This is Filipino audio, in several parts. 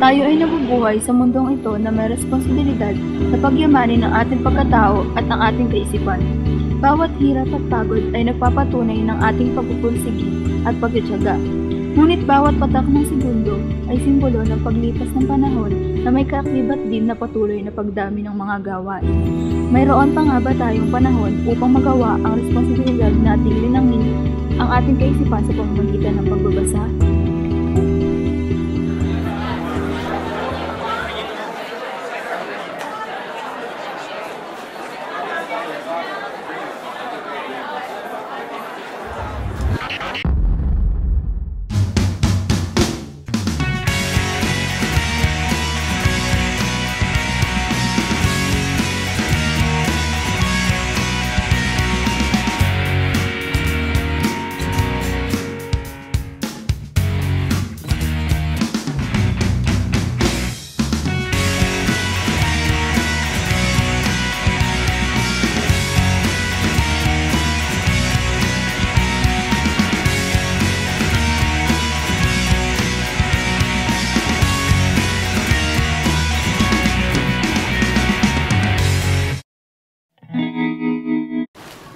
Tayo ay nabubuhay sa mundong ito na may responsibilidad na pagyamanin ang ating pagkatao at ang ating kaisipan. Bawat hirap at pagod ay nagpapatunay ng ating pagpupursigi at pagtitiyaga. Ngunit bawat patak ng segundo ay simbolo ng paglipas ng panahon na may kaakibat din na patuloy na pagdami ng mga gawain. Mayroon pa nga ba tayong panahon upang magawa ang responsibilidad nating linangin ang ating kaisipan sa pamamagitan ng pagbabasa?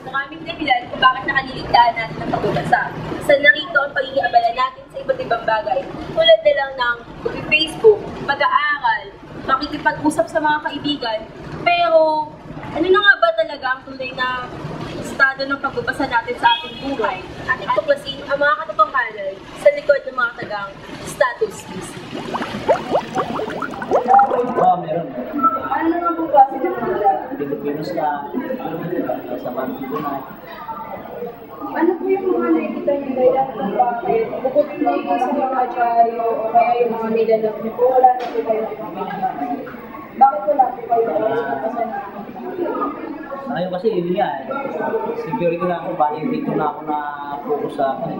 Maraming dahilan kung bakit nakaliligtaan natin ang pagbabasa. Sa narito ang pagiging abala natin sa iba't ibang bagay, tulad na lang ng Facebook, pag-aaral, makikipag-usap sa mga kaibigan. Pero, ano na nga ba talaga ang tunay na estado ng pagbabasa natin sa ating buhay? Ating tuklasin ang mga katotohanan sa likod ng mga tagang status busy. Meron. Ano naman po ba sa mga Pilipinos ka, sa Bantido na. Ano po yung mga nakikita niyo dahilan kung bakit bukod na sa mga dyaryo o kaya yung mga nilalap niyo po, wala na po kayo ng mga bakit wala po kayo ng Ngayon kasi yun nga, security na ako, bali dito na ako na focus sa akin.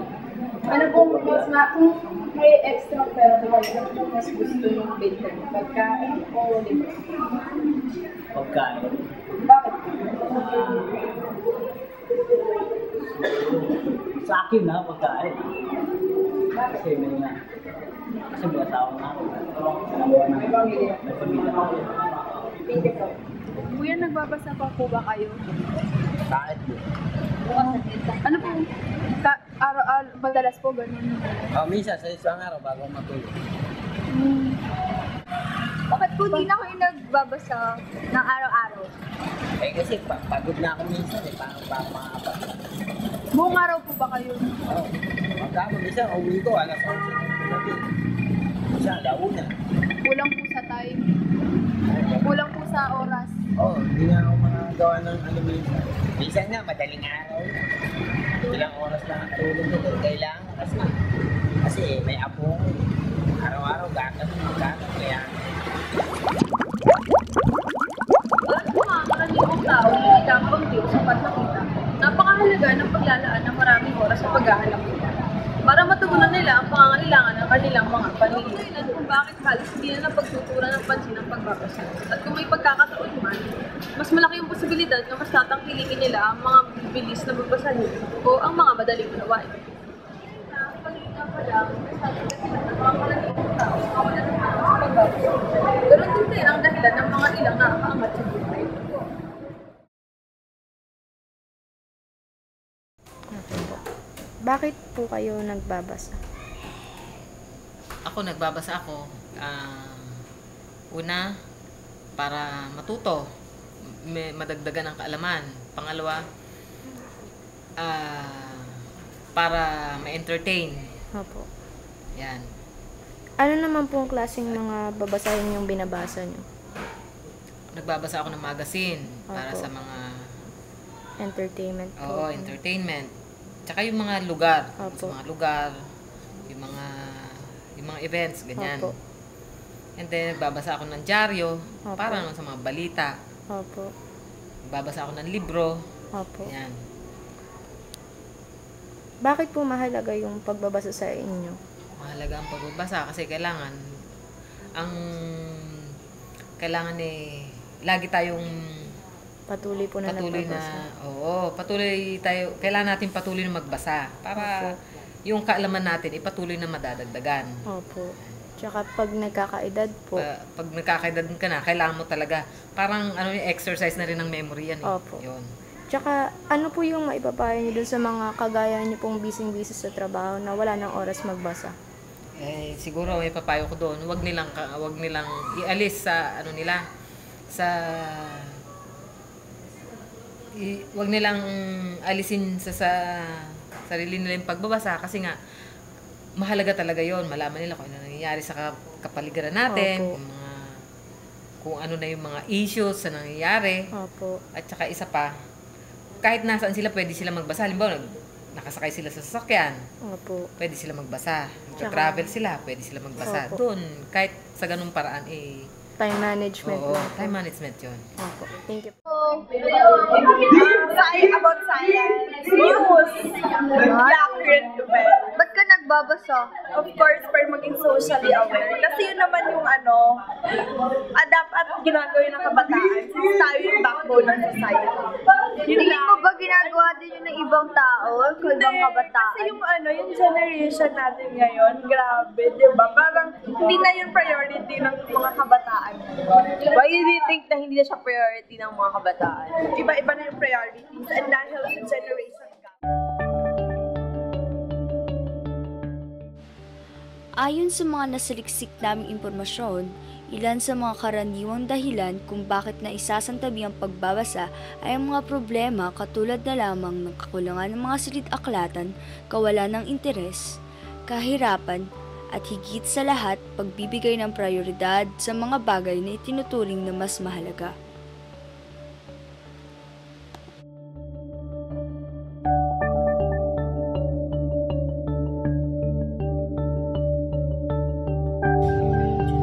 Ano po mas kung may extra pera po kayo, ano po mas gusto yung benta niyo? Pagkain o libre? Pagkain. Bakit? Sa akin na, pagkain. Bakit? Kasi may asawa na ako. May pamilya. Thank you po. Kuya, nagbabasa pa po ba kayo? Kahit yun. Ano po? Araw-araw, madalas po ganun. Minsan sa isang araw bago matulog. Bakit po di na kayo nagbabasa ng araw-araw? Kasi pagod na ako minsan parang makakapag. Buong araw po ba kayo? Pagkama minsan, uwi ko, alas 11 ng gabi. Minsan, launa. Kulang po sa time. Kulang po sa oras. Hindi na ako makagawa ng minsan. Minsan nga, madaling araw. Ilang oras lang ang tulog ko. Kailangan kasi may apo ko. Araw-araw, gagat. Kaya Karaniwang tao, hindi kakunti o sapat na kita. Napakahalaga ng paglalaan ng maraming oras sa paghahanap nila para matugunan nila ang pangangailangan ng kanilang mga pamilya. Dahilan kung bakit halos hindi na pagtuturan ng pansin ng pagbabasa. At kung may pagkakataon man, mas malaki yung posibilidad na mas tatangkilikin nila ang mga bilis na babasahin o ang mga madaling unawain. Ganun din ang dahilan ng mga ilang nakakaangat sa buhay. Okay po. Bakit po kayo nagbabasa? Nagbabasa ako. Una, para matuto. Madagdagan ang kaalaman. Pangalawa, para ma-entertain. Opo. Yan. Ano naman po ang klaseng mga babasahin yung binabasa nyo? Nagbabasa ako ng magazine para Opo. sa mga Entertainment po. Oo, entertainment. Tsaka yung mga lugar. Opo. Sa mga lugar, yung mga events, ganyan. Opo. And then, nagbabasa ako ng dyaryo, Opo. para naman sa mga balita. Opo. Nagbabasa ako ng libro. Opo. Yan. Bakit po mahalaga yung pagbabasa sa inyo? Mahalaga ang pagbabasa kasi kailangan lagi tayong Patuloy po na nagbabasa. patuloy tayo, kailangan natin patuloy na magbasa para Opo. yung kaalaman natin ipatuloy na madadagdagan. Opo. Tsaka pag nagkakaedad po. Pag nagkakaedad ka na, kailangan mo talaga. Parang yung exercise na rin ng memory yan. Opo. Yun. Tsaka ano po yung maipapayo niyo dun sa mga kagaya niyo pong busy sa trabaho na wala ng oras magbasa? Siguro may papayo ko doon. Wag nilang ialis sa wag nilang alisin sa sarili nila yung pagbabasa kasi nga mahalaga talaga yon. Malaman nila kung ano nangyayari sa kapaligiran natin, kung ano na yung mga issues na nangyayari. Opo. At saka isa pa, kahit nasaan sila pwede sila magbasa. Halimbawa, nakasakay sila sa sasakyan, Opo. pwede sila magbasa. Travel sila, pwede sila magbasa. Doon, kahit sa ganung paraan, Time management. oo, time management yun. Opo. Thank you. About science, news, current event. Ba't ka nagbabasa? Of course, para maging socially aware. Kasi yun naman yung dapat ginagawin ng kabataan. Since tayo yung backbone ng society. Hindi mo ba ginagawa din yun ng ibang tao? Kung ibang kabataan? Kasi yung generation natin ngayon, grabe, di ba? Parang hindi na yung priority ng mga kabataan. Why do you think na hindi na siya priority ng mga kabataan? Iba-iba na yung priorities and dahil sa generation gap. Ayon sa mga nasaliksik naming impormasyon, ilan sa mga karaniwang dahilan kung bakit na isasantabi ang pagbabasa ay ang mga problema katulad na lamang ng kakulangan ng mga silid-aklatan, kawalan ng interes, kahirapan, at higit sa lahat, pagbibigay ng prioridad sa mga bagay na itinuturing na mas mahalaga.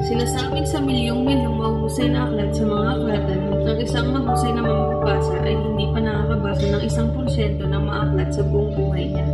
Sinasabing sa milyong-milyong mahusay na aklat sa mga aklatan, ang isang mahusay na mamabasa ay hindi pa nakakabasa ng 1% ng mga aklat sa buong buhay niya.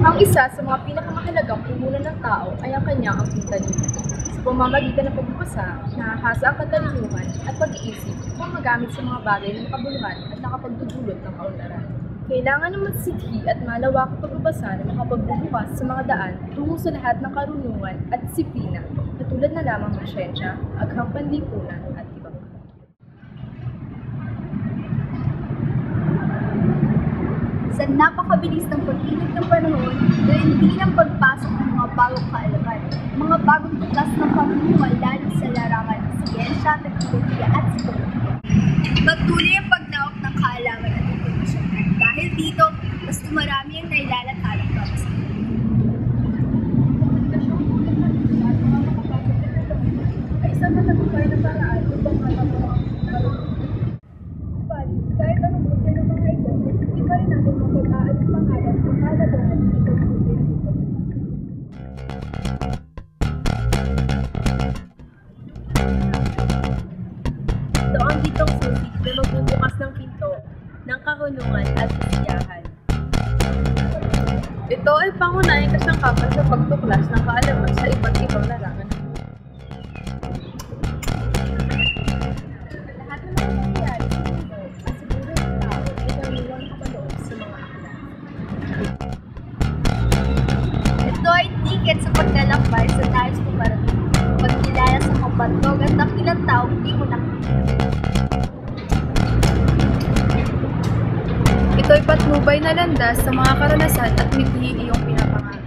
Ang isa sa mga pinakamahalagang puhunan ng tao ay ang kanyang talino. Sa pamamagitan ng pagbabasa, nahahasa ang katalungan at pag-iisip upang magamit sa mga bagay na makabuluhan at nakapagdudulot ng kaunlaran. Kailangan ng masisidhi at malawakang pagbabasa na makapagbubukas sa mga daan tungo sa lahat ng karunungan at disiplina, katulad na lamang ng siyensya, agham panlipunan at iba pa. Sa napakabilis ng pag-init ng panahon, hindi ng pagpasok ng mga bagong kaalaman, mga bagong tuklas ng pamumuhay lalo sa larangan ng siyensya, teknolohiya at psikolohiya. Patuloy ang pagnaok ng kaalaman at impormasyon at dahil dito, mas dumarami ang nailalatalang babasa. Ay isang matagupay na paraan upang matamo ang kahit anong buti ng mga ito, hindi pa rin natin mapag-aal ng pangalan ng kalagahan ng itong buti. Ito ang ditong susi na magbubukas ng pinto ng karunungan at kasiyahan. Ito ay pangunahing kasangkapan sa pagtuklas ng kaalaman sa iba't ibang larangan. Lahat ng mga nangyayari sa mundo at siguro ng tao ay karaniwang kapanood sa mga aklat. Ito ay tiket sa paglalakbay sa tayos pumarating, pagkilala sa kapatog at dakilang tao hindi mo nakikita. Ito ay patnubay na landas sa mga karanasan at mithi iyong pinapangarap.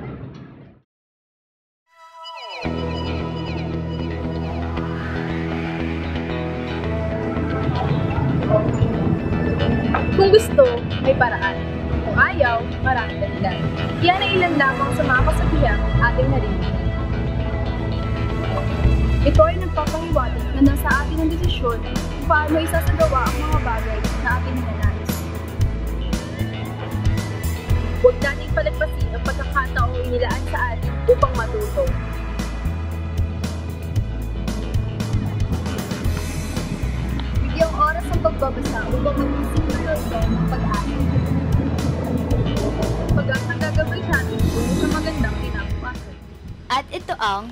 Kung gusto, may paraan. Kung ayaw, maraming dahilan. Yan ay ilan lamang sa mga kasabihang ating narinig. Ito ay nagpapahiwatig na nasa atin ang desisyon kung paano isasagawa ang mga bagay na ating ninanais. Huwag nating palagpasin ang pagkakataong inilaan sa atin upang matuto. Bigyang oras ang pagbabasa upang mag-isip ng pag-aaral. Pag ang nagagabay natin sa magandang kinabukasan. At ito ang